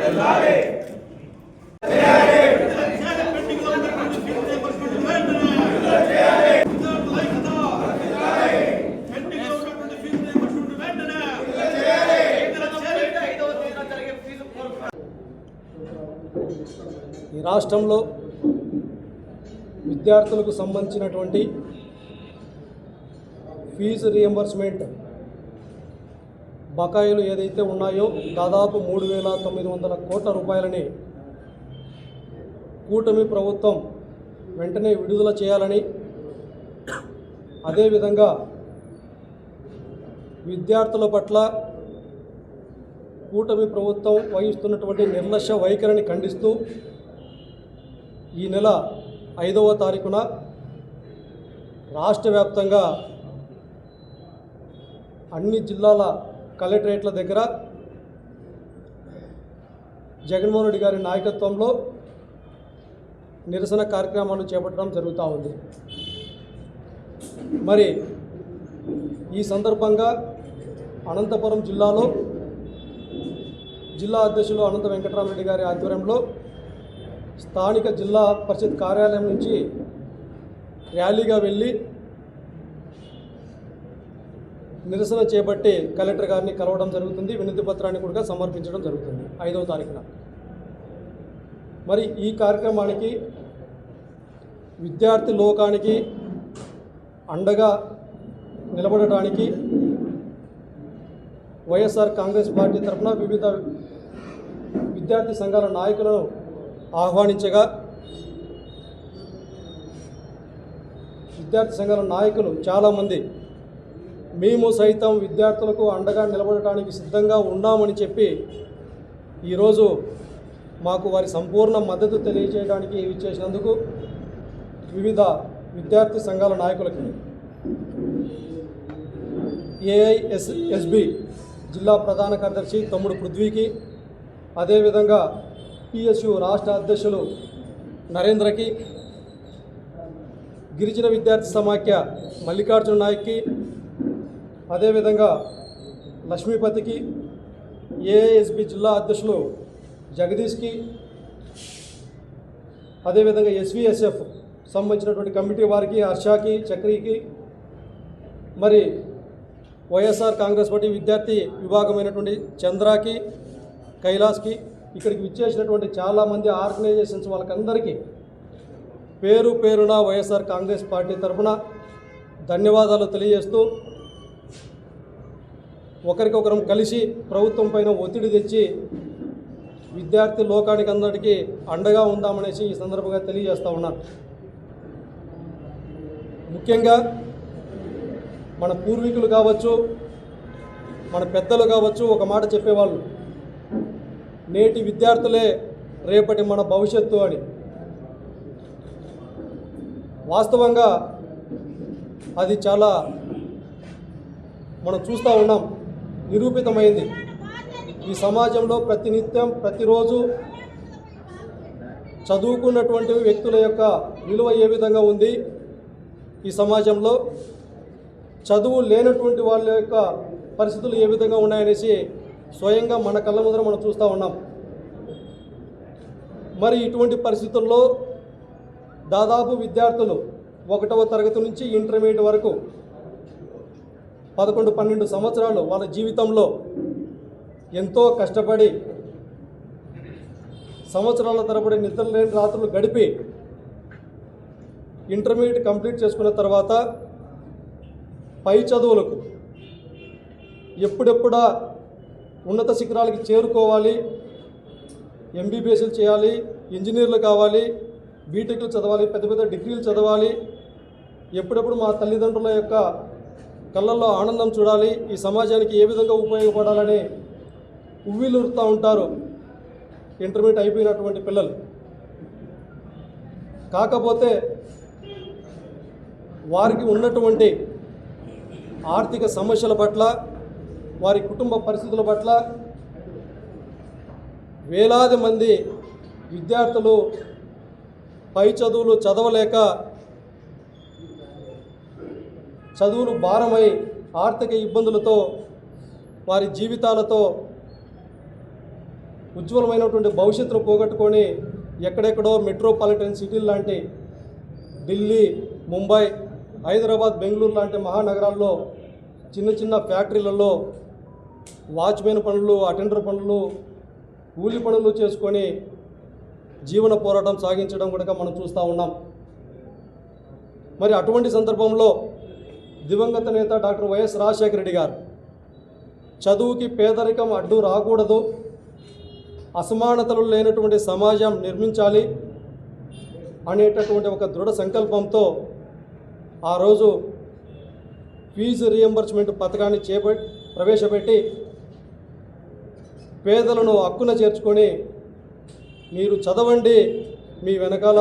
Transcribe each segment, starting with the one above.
ఈ రాష్ట్రంలో విద్యార్థులకు సంబంధించినటువంటి ఫీజు రియంబర్స్మెంట్ బకాయిలు ఏదైతే ఉన్నాయో దాదాపు 3,900 కోట్ల రూపాయలని కూటమి ప్రభుత్వం వెంటనే విడుదల చేయాలని, అదేవిధంగా విద్యార్థుల పట్ల కూటమి ప్రభుత్వం వహిస్తున్నటువంటి నిర్లక్ష్య వైఖరిని ఖండిస్తూ ఈ నెల 5వ తారీఖున రాష్ట్ర వ్యాప్తంగా అన్ని జిల్లాల కలెక్టరేట్ల దగ్గర జగన్మోహన్ రెడ్డి గారి నాయకత్వంలో నిరసన కార్యక్రమాలు చేపట్టడం జరుగుతూ ఉంది. మరి ఈ సందర్భంగా అనంతపురం జిల్లాలో జిల్లా అధ్యక్షులు అనంత వెంకటరామరెడ్డి గారి ఆధ్వర్యంలో స్థానిక జిల్లా పరిషత్ కార్యాలయం నుంచి ర్యాలీగా వెళ్ళి నిరసన చేపట్టి కలెక్టర్ గారిని కలవడం జరుగుతుంది. వినతి పత్రాన్ని కూడా సమర్పించడం జరుగుతుంది 5వ తారీఖున. మరి ఈ కార్యక్రమానికి విద్యార్థి లోకానికి అండగా నిలబడటానికి వైఎస్ఆర్ కాంగ్రెస్ పార్టీ తరఫున వివిధ విద్యార్థి సంఘాల నాయకులను ఆహ్వానించగా విద్యార్థి సంఘాల నాయకులు చాలామంది మేము సైతం విద్యార్థులకు అండగా నిలబడటానికి సిద్ధంగా ఉన్నామని చెప్పి ఈరోజు మాకు వారి సంపూర్ణ మద్దతు తెలియజేయడానికి ఇచ్చేసినందుకు వివిధ విద్యార్థి సంఘాల నాయకులకి ఏఐఎస్ఎస్బి జిల్లా ప్రధాన కార్యదర్శి తమ్ముడు పృథ్వీకి, అదేవిధంగా పిఎస్యు రాష్ట్ర అధ్యక్షులు నరేంద్రకి, గిరిజన విద్యార్థి సమాఖ్య మల్లికార్జున నాయక్కి, అదేవిధంగా లక్ష్మీపతికి, ఏఐఎస్బి జిల్లా అధ్యక్షులు జగదీష్కి, అదేవిధంగా ఎస్విఎస్ఎఫ్ సంబంధించినటువంటి కమిటీ వారికి హర్షాకి, చక్రికి, మరి వైఎస్ఆర్ కాంగ్రెస్ పార్టీ విద్యార్థి విభాగమైనటువంటి చంద్రాకి, కైలాస్కి, ఇక్కడికి విచ్చేసినటువంటి చాలామంది ఆర్గనైజేషన్స్ వాళ్ళకందరికీ పేరు పేరున వైఎస్ఆర్ కాంగ్రెస్ పార్టీ తరఫున ధన్యవాదాలు తెలియజేస్తూ ఒకరికొకరం కలిసి ప్రభుత్వం పైన ఒత్తిడి తెచ్చి విద్యార్థి లోకానికి అందరికీ అండగా ఉందామనేసి ఈ సందర్భంగా తెలియజేస్తూ ఉన్నాను. ముఖ్యంగా మన పూర్వీకులు కావచ్చు, మన పెద్దలు కావచ్చు ఒక మాట చెప్పేవాళ్ళు, నేటి విద్యార్థులే రేపటి మన భవిష్యత్తు అని. వాస్తవంగా అది చాలా మనం చూస్తూ ఉన్నాం, నిరూపితమైంది. ఈ సమాజంలో ప్రతినిత్యం ప్రతిరోజు చదువుకున్నటువంటి వ్యక్తుల యొక్క విలువ ఏ విధంగా ఉంది, ఈ సమాజంలో చదువు లేనటువంటి వాళ్ళ యొక్క పరిస్థితులు ఏ విధంగా ఉన్నాయనేసి స్వయంగా మన కళ్ళ ముందర మనం చూస్తూ ఉన్నాం. మరి ఇటువంటి పరిస్థితుల్లో దాదాపు విద్యార్థులు 1వ తరగతి నుంచి ఇంటర్మీడియట్ వరకు 11-12 సంవత్సరాలు వాళ్ళ జీవితంలో ఎంతో కష్టపడి సంవత్సరాల తరబడి నిద్ర లేని రాత్రులు గడిపి ఇంటర్మీడియట్ కంప్లీట్ చేసుకున్న తర్వాత పై చదువులకు ఎప్పుడెప్పుడా ఉన్నత శిఖరాలకి చేరుకోవాలి, ఎంబీబీఎస్లు చేయాలి, ఇంజనీర్లు కావాలి, బీటెక్లు చదవాలి, పెద్ద పెద్ద డిగ్రీలు చదవాలి, ఎప్పుడెప్పుడు మా తల్లిదండ్రుల యొక్క కళ్ళల్లో ఆనందం చూడాలి, ఈ సమాజానికి ఏ విధంగా ఉపయోగపడాలని ఉవ్విలురుతూ ఉంటారు ఇంటర్మీడియట్ అయిపోయినటువంటి పిల్లలు. కాకపోతే వారికి ఉన్నటువంటి ఆర్థిక సమస్యల పట్ల, వారి కుటుంబ పరిస్థితుల పట్ల వేలాది మంది విద్యార్థులు పై చదువులు చదవలేక చదువులు భారమై ఆర్థిక ఇబ్బందులతో వారి జీవితాలతో ఉజ్వలమైనటువంటి భవిష్యత్తును పోగొట్టుకొని ఎక్కడెక్కడో మెట్రోపాలిటన్ సిటీలు లాంటి ఢిల్లీ, ముంబై, హైదరాబాద్, బెంగళూరు లాంటి మహానగరాల్లో చిన్న చిన్న ఫ్యాక్టరీలలో వాచ్మెన్ పనులు, అటెండర్ పనులు, కూలి పనులు చేసుకొని జీవన పోరాటం సాగించడం కూడా మనం చూస్తూ ఉన్నాం. మరి అటువంటి సందర్భంలో దివంగత నేత డాక్టర్ వైఎస్ రాజశేఖర రెడ్డి గారు చదువుకి పేదరికం అడ్డు రాకూడదు, అసమానతలు లేనటువంటి సమాజం నిర్మించాలి అనేటటువంటి ఒక దృఢ సంకల్పంతో ఆ రోజు ఫీజు రియంబర్స్మెంట్ పథకాన్ని ప్రవేశపెట్టి పేదలను హక్కున చేర్చుకొని మీరు చదవండి, మీ వెనకాల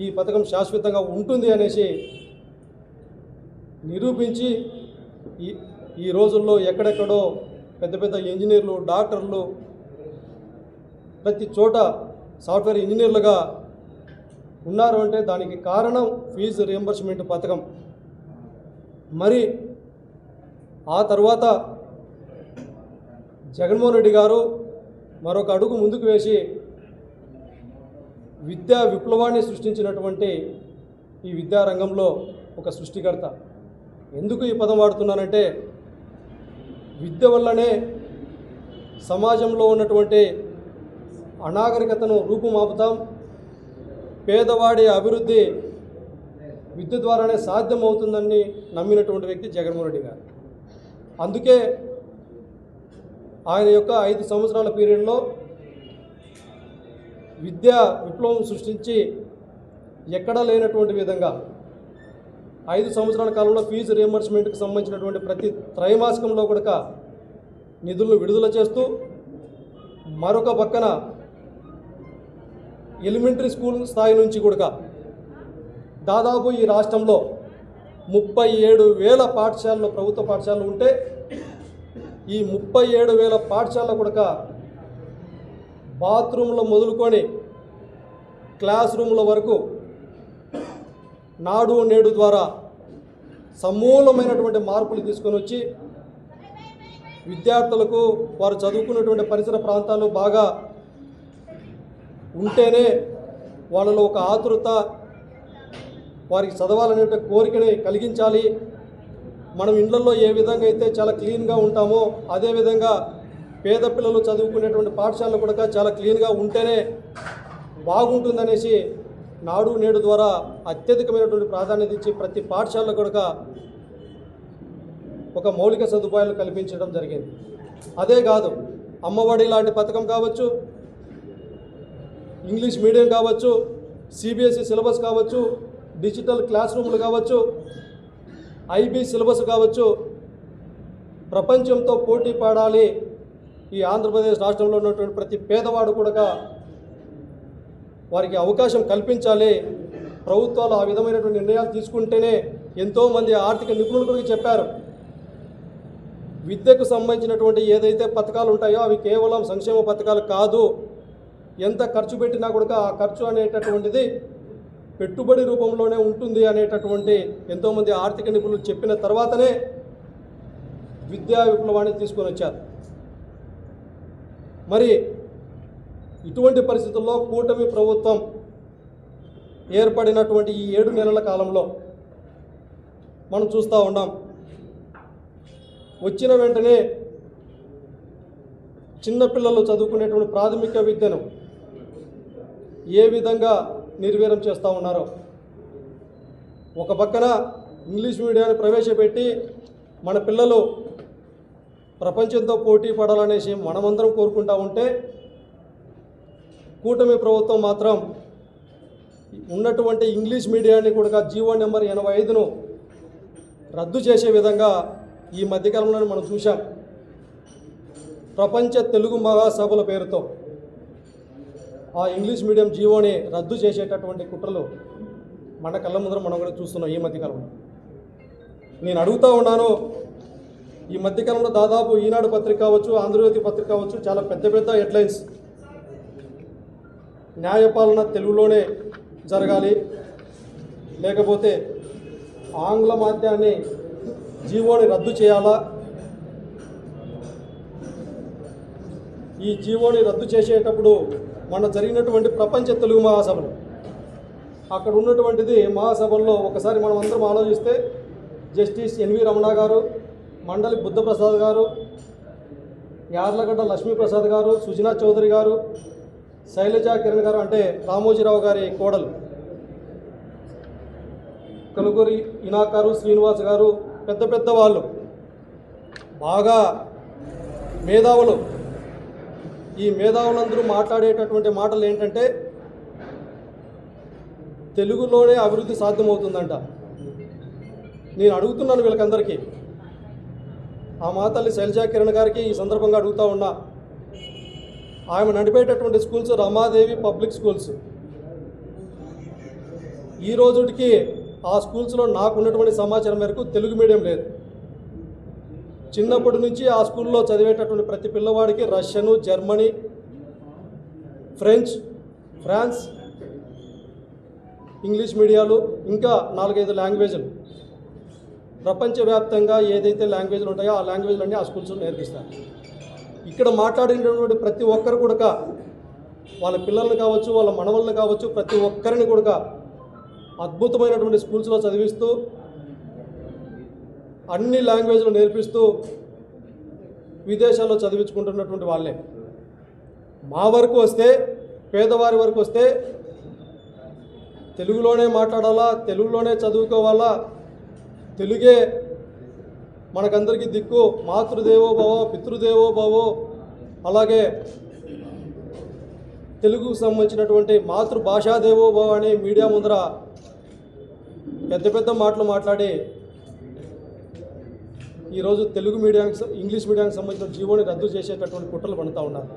ఈ పథకం శాశ్వతంగా ఉంటుంది అనేసి నిరూపించి ఈ రోజుల్లో ఎక్కడెక్కడో పెద్ద పెద్ద ఇంజనీర్లు, డాక్టర్లు, ప్రతి చోట సాఫ్ట్వేర్ ఇంజనీర్లుగా ఉన్నారు అంటే దానికి కారణం ఫీజు రియంబర్స్మెంట్ పథకం. మరి ఆ తర్వాత జగన్మోహన్ రెడ్డి గారు మరొక అడుగు ముందుకు వేసి విద్యా విప్లవాన్ని సృష్టించినటువంటి ఈ విద్యారంగంలో ఒక సృష్టికర్త. ఎందుకు ఈ పదం వాడుతున్నానంటే విద్య వల్లనే సమాజంలో ఉన్నటువంటి అనాగరికతను రూపుమాపుతాం, పేదవాడి అభివృద్ధి విద్య ద్వారానే సాధ్యమవుతుందని నమ్మినటువంటి వ్యక్తి జగన్మోహన్ రెడ్డి గారు. అందుకే ఆయన యొక్క 5 సంవత్సరాల పీరియడ్లో విద్యా విప్లవం సృష్టించి ఎక్కడా లేనటువంటి విధంగా 5 సంవత్సరాల కాలంలో ఫీజు రియంబర్స్మెంట్కి సంబంధించినటువంటి ప్రతి త్రైమాసికంలో కూడా నిధులను విడుదల చేస్తూ మరొక పక్కన ఎలిమెంటరీ స్కూల్ స్థాయి నుంచి కూడా దాదాపు ఈ రాష్ట్రంలో 37,000 పాఠశాలలు, ప్రభుత్వ పాఠశాలలు ఉంటే ఈ 37,000 పాఠశాలలో కూడా బాత్రూంలో మొదలుకొని క్లాస్ రూమ్ల వరకు నాడు నేడు ద్వారా సమూలమైనటువంటి మార్పులు తీసుకొని వచ్చి విద్యార్థులకు వారు చదువుకున్నటువంటి పరిసర ప్రాంతాలు బాగా ఉంటేనే వాళ్ళలో ఒక ఆతృత, వారికి చదవాలనే కోరికని కలిగించాలి. మనం ఇళ్లలో ఏ విధంగా అయితే చాలా క్లీన్గా ఉంటామో అదేవిధంగా పేద పిల్లలు చదువుకునేటువంటి పాఠశాలలు కూడా చాలా క్లీన్గా ఉంటేనే బాగుంటుందనేసి నాడు నేడు ద్వారా అత్యధికమైనటువంటి ప్రాధాన్యత ఇచ్చి ప్రతి పాఠశాలలో కూడా ఒక మౌలిక సదుపాయాలు కల్పించడం జరిగింది. అదే కాదు, అమ్మఒడి లాంటి పథకం కావచ్చు, ఇంగ్లీష్ మీడియం కావచ్చు, సిబిఎస్ఈ సిలబస్ కావచ్చు, డిజిటల్ క్లాస్ రూమ్లు కావచ్చు, ఐబీ సిలబస్ కావచ్చు, ప్రపంచంతో పోటీ పడాలి. ఈ ఆంధ్రప్రదేశ్ రాష్ట్రంలో ఉన్నటువంటి ప్రతి పేదవాడు కూడా వారికి అవకాశం కల్పించాలి. ప్రభుత్వాలు ఆ విధమైనటువంటి నిర్ణయాలు తీసుకుంటేనే ఎంతోమంది ఆర్థిక నిపుణులు కూడా చెప్పారు, విద్యకు సంబంధించినటువంటి ఏదైతే పథకాలు ఉంటాయో అవి కేవలం సంక్షేమ పథకాలు కాదు, ఎంత ఖర్చు పెట్టినా కూడా ఆ ఖర్చు అనేటటువంటిది పెట్టుబడి రూపంలోనే ఉంటుంది అనేటటువంటి ఎంతోమంది ఆర్థిక నిపుణులు చెప్పిన తర్వాతనే విద్యా విప్లవాన్ని తీసుకొని వచ్చారు. మరి ఇటువంటి పరిస్థితుల్లో కూటమి ప్రభుత్వం ఏర్పడినటువంటి ఈ 7 నెలల కాలంలో మనం చూస్తూ ఉన్నాం, వచ్చిన వెంటనే చిన్నపిల్లలు చదువుకునేటువంటి ప్రాథమిక విద్యను ఏ విధంగా నిర్వీర్యం చేస్తూ ఉన్నారో. ఒక పక్కన ఇంగ్లీష్ మీడియాన్ని ప్రవేశపెట్టి మన పిల్లలు ప్రపంచంతో పోటీ పడాలనేసి మనమందరం కోరుకుంటూ ఉంటే, కూటమి ప్రభుత్వం మాత్రం ఉన్నటువంటి ఇంగ్లీష్ మీడియాన్ని కూడా జీవో నెంబర్ 85ను రద్దు చేసే విధంగా ఈ మధ్యకాలంలో మనం చూసాం. ప్రపంచ తెలుగు మహాసభల పేరుతో ఆ ఇంగ్లీష్ మీడియం జీవోని రద్దు చేసేటటువంటి కుట్రలు మన కళ్ళ ముందర మనం కూడా చూస్తున్నాం ఈ మధ్యకాలంలో. నేను అడుగుతూ ఉన్నాను, ఈ మధ్యకాలంలో దాదాపు ఈనాడు పత్రిక కావచ్చు, ఆంధ్రజ్యోతి పత్రిక కావచ్చు, చాలా పెద్ద పెద్ద హెడ్లైన్స్, న్యాయపాలన తెలుగులోనే జరగాలి, లేకపోతే ఆంగ్ల మాధ్యాన్ని జీవోని రద్దు చేయాలా, ఈ జీవోని రద్దు చేసేటప్పుడు మన జరిగినటువంటి ప్రపంచ తెలుగు మహాసభలు అక్కడ ఉన్నటువంటిది మహాసభల్లో ఒకసారి మనం అందరం ఆలోచిస్తే జస్టిస్ ఎన్వి రమణ గారు, మండలి బుద్ధప్రసాద్ గారు, యార్లగడ్డ లక్ష్మీప్రసాద్ గారు, సుజనా చౌదరి గారు, శైలజా కిరణ్ గారు అంటే రామోజీరావు గారి కోడలు, కలుగురి ఇనాకారు శ్రీనివాస్ గారు, పెద్ద పెద్ద వాళ్ళు బాగా మేధావులు. ఈ మేధావులందరూ మాట్లాడేటటువంటి మాటలు ఏంటంటే తెలుగులోనే అభివృద్ధి సాధ్యమవుతుందంట. నేను అడుగుతున్నాను వీళ్ళకందరికీ, ఆ మాతల్లి శైలజా కిరణ్ గారికి ఈ సందర్భంగా అడుగుతూ ఉన్నా. ఆమె నడిపేటటువంటి స్కూల్స్ రమాదేవి పబ్లిక్ స్కూల్స్. ఈ రోజుకి ఆ స్కూల్స్లో నాకున్నటువంటి సమాచారం మేరకు తెలుగు మీడియం లేదు. చిన్నప్పటి నుంచి ఆ స్కూల్లో చదివేటటువంటి ప్రతి పిల్లవాడికి రష్యను, జర్మనీ, ఫ్రాన్స్, ఇంగ్లీష్ మీడియాలు, ఇంకా 4-5 లాంగ్వేజ్లు, ప్రపంచవ్యాప్తంగా ఏదైతే లాంగ్వేజ్లు ఉంటాయో ఆ లాంగ్వేజ్లన్నీ ఆ స్కూల్స్లో నేర్పిస్తారు. ఇక్కడ మాట్లాడినటువంటి ప్రతి ఒక్కరు కూడా వాళ్ళ పిల్లల్ని కావచ్చు, వాళ్ళ మనవల్ని కావచ్చు, ప్రతి ఒక్కరిని కూడా అద్భుతమైనటువంటి స్కూల్స్లో చదివిస్తూ అన్ని లాంగ్వేజ్లు నేర్పిస్తూ విదేశాల్లో చదివించుకుంటున్నటువంటి వాళ్ళే. మా వరకు వస్తే, పేదవారి వరకు వస్తే తెలుగులోనే మాట్లాడాలా, తెలుగులోనే చదువుకోవాలా, తెలుగే మనకందరికీ దిక్కు, మాతృదేవో భవ పితృదేవో భవో, అలాగే తెలుగుకు సంబంధించినటువంటి మాతృభాషాదేవో భవ అని మీడియా ముందర పెద్ద పెద్ద మాటలు మాట్లాడి ఈరోజు తెలుగు మీడియానికి, ఇంగ్లీష్ మీడియానికి సంబంధించిన జీవోని రద్దు చేసేటటువంటి కుట్రలు పడుతూ ఉన్నారు.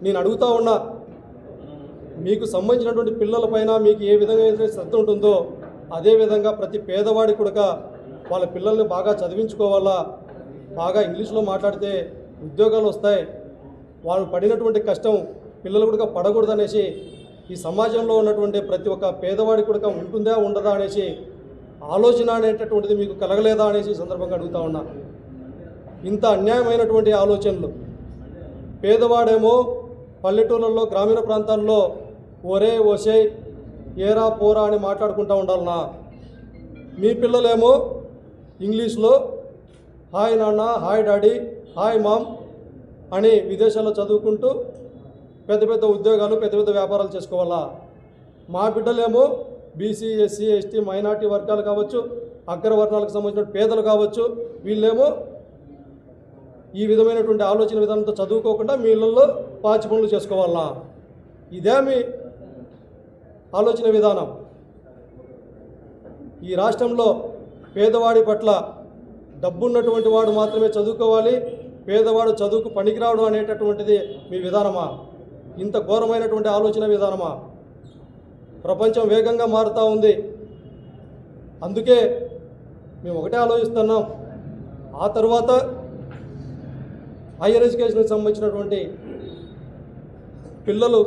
నేను అడుగుతూ ఉన్నా, మీకు సంబంధించినటువంటి పిల్లలపైన మీకు ఏ విధంగా అయితే శ్రద్ధ ఉంటుందో అదేవిధంగా ప్రతి పేదవాడి కూడా వాళ్ళ పిల్లల్ని బాగా చదివించుకోవాలా, బాగా ఇంగ్లీష్లో మాట్లాడితే ఉద్యోగాలు వస్తాయి, వాళ్ళు పడినటువంటి కష్టం పిల్లలు కూడా పడకూడదనేసి, ఈ సమాజంలో ఉన్నటువంటి ప్రతి ఒక్క పేదవాడి కూడా ఉంటుందా ఉండదా అనేసి ఆలోచన అనేటటువంటిది మీకు కలగలేదా అనేసి సందర్భంగా అడుగుతూ ఉన్నా. ఇంత అన్యాయమైనటువంటి ఆలోచనలు, పేదవాడేమో పల్లెటూళ్ళల్లో, గ్రామీణ ప్రాంతాల్లో ఒరే ఒసే ఏరా పోరా అని మాట్లాడుకుంటూ ఉండాలన్నా, మీ పిల్లలేమో ఇంగ్లీష్లో హాయ్ నాన్న, హాయ్ డాడీ, హాయ్ మామ్ అని విదేశాల్లో చదువుకుంటూ పెద్ద పెద్ద ఉద్యోగాలు, పెద్ద పెద్ద వ్యాపారాలు చేసుకోవాలా. మా బిడ్డలేమో బీసీ, ఎస్సీ, ఎస్టీ, మైనార్టీ వర్గాలు కావచ్చు, అగ్రవర్ణాలకు సంబంధించిన పేదలు కావచ్చు, వీళ్ళేమో ఈ విధమైనటువంటి ఆలోచన విధానంతో చదువుకోకుండా మీ ఇళ్ళల్లో పాచి పనులు చేసుకోవాలా. ఇదే మీ ఆలోచన విధానం. ఈ రాష్ట్రంలో పేదవాడి పట్ల డబ్బున్నటువంటి వాడు మాత్రమే చదువుకోవాలి, పేదవాడు చదువుకు పనికిరావడం అనేటటువంటిది మీ విధానమా? ఇంత ఘోరమైనటువంటి ఆలోచన విధానమా? ప్రపంచం వేగంగా మారుతూ ఉంది. అందుకే మేము ఒకటే ఆలోచిస్తున్నాం, ఆ తర్వాత హైయర్ ఎడ్యుకేషన్కి సంబంధించినటువంటి పిల్లలు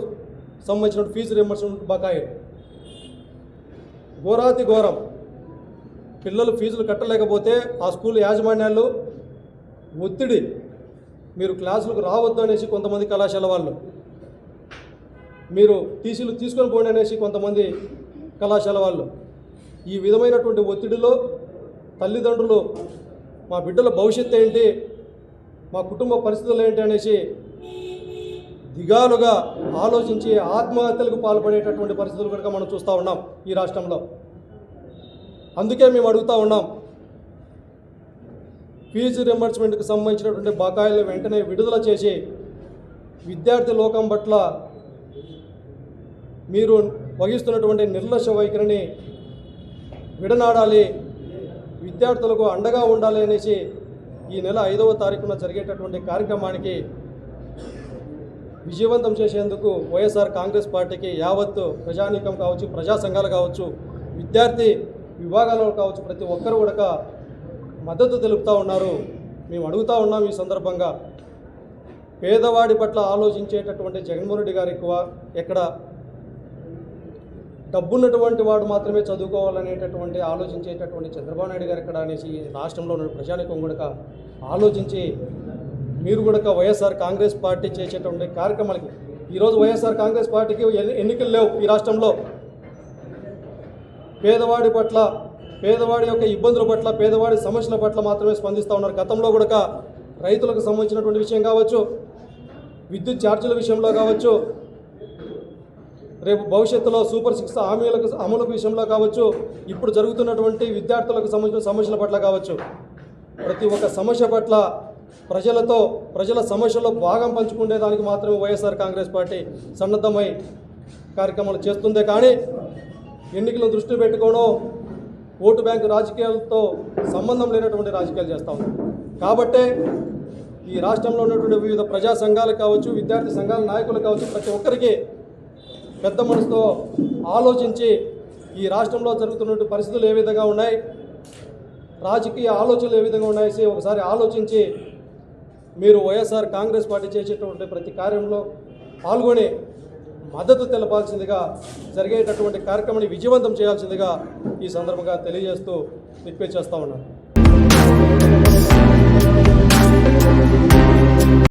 సంబంధించిన ఫీజు రియంబర్స్మెంట్ బకాయి ఘోరాతి ఘోరం. పిల్లలు ఫీజులు కట్టలేకపోతే ఆ స్కూల్ యాజమాన్యాలు ఒత్తిడి, మీరు క్లాసులకు రావద్దు అనేసి కొంతమంది కళాశాల వాళ్ళు, మీరు టీసీలు తీసుకొని పోండి అనేసి కొంతమంది కళాశాల వాళ్ళు. ఈ విధమైనటువంటి ఒత్తిడిలో తల్లిదండ్రులు మా బిడ్డల భవిష్యత్తు ఏంటి, మా కుటుంబ పరిస్థితులు ఏంటి అనేసి దిగాలుగా ఆలోచించి ఆత్మహత్యలకు పాల్పడేటటువంటి పరిస్థితులు కనుక మనం చూస్తూ ఉన్నాం ఈ రాష్ట్రంలో. అందుకే మేము అడుగుతూ ఉన్నాం, ఫీజు రియంబర్స్మెంట్కి సంబంధించినటువంటి బకాయిలను వెంటనే విడుదల చేసి విద్యార్థి లోకం పట్ల మీరు వహిస్తున్నటువంటి నిర్లక్ష్య వైఖరిని విడనాడాలి, విద్యార్థులకు అండగా ఉండాలి అనేసి ఈ నెల 5వ తారీఖున జరిగేటటువంటి కార్యక్రమానికి విజయవంతం చేసేందుకు వైఎస్ఆర్ కాంగ్రెస్ పార్టీకి యావత్తు ప్రజానీకం కావచ్చు, ప్రజా సంఘాలు కావచ్చు, విద్యార్థి విభాగాల్లో కావచ్చు, ప్రతి ఒక్కరు కూడా మద్దతు తెలుపుతూ ఉన్నారు. మేము అడుగుతూ ఉన్నాం ఈ సందర్భంగా, పేదవాడి పట్ల ఆలోచించేటటువంటి జగన్మోహన్ రెడ్డి గారు ఎక్కువ, ఎక్కడ డబ్బున్నటువంటి వాడు మాత్రమే చదువుకోవాలనేటటువంటి ఆలోచించేటటువంటి చంద్రబాబు నాయుడు గారు ఎక్కడ అనేసి రాష్ట్రంలో ఉన్న ప్రజానీకం కూడా ఆలోచించి మీరు కూడా వైఎస్ఆర్ కాంగ్రెస్ పార్టీ చేసేటువంటి కార్యక్రమాలకి ఈరోజు వైఎస్ఆర్ కాంగ్రెస్ పార్టీకి ఎన్నికలు లేవు ఈ రాష్ట్రంలో. పేదవాడి పట్ల, పేదవాడి యొక్క ఇబ్బందుల పట్ల, పేదవాడి సమస్యల పట్ల మాత్రమే స్పందిస్తూ ఉన్నారు. గతంలో కూడా రైతులకు సంబంధించినటువంటి విషయం కావచ్చు, విద్యుత్ ఛార్జీల విషయంలో కావచ్చు, రేపు భవిష్యత్తులో సూపర్ 6 హామీలకు అమలు విషయంలో కావచ్చు, ఇప్పుడు జరుగుతున్నటువంటి విద్యార్థులకు సంబంధించిన సమస్యల పట్ల కావచ్చు, ప్రతి ఒక్క సమస్య పట్ల ప్రజల సమస్యల్లో భాగం పంచుకునే దానికి మాత్రమే వైఎస్ఆర్ కాంగ్రెస్ పార్టీ సన్నద్ధమై కార్యక్రమాలు చేస్తుందే కానీ ఎన్నికలను దృష్టి పెట్టుకోవడం, ఓటు బ్యాంకు రాజకీయాలతో సంబంధం లేనటువంటి రాజకీయాలు చేస్తూ ఉంది. కాబట్టే ఈ రాష్ట్రంలో ఉన్నటువంటి వివిధ ప్రజా సంఘాలు కావచ్చు, విద్యార్థి సంఘాల నాయకులు కావచ్చు, ప్రతి ఒక్కరికి పెద్ద మనసుతో ఆలోచించి ఈ రాష్ట్రంలో జరుగుతున్నటువంటి పరిస్థితులు ఏ విధంగా ఉన్నాయి, రాజకీయ ఆలోచనలు ఏ విధంగా ఉన్నాయి ఒకసారి ఆలోచించి మీరు వైఎస్ఆర్ కాంగ్రెస్ పార్టీ చేసేటువంటి ప్రతి కార్యంలో పాల్గొని మద్దతు తెలపాల్సిందిగా, జరిగేటటువంటి కార్యక్రమాన్ని విజయవంతం చేయాల్సిందిగా ఈ సందర్భంగా తెలియజేస్తూ రిక్వెస్ట్ చేస్తూ ఉన్నాను.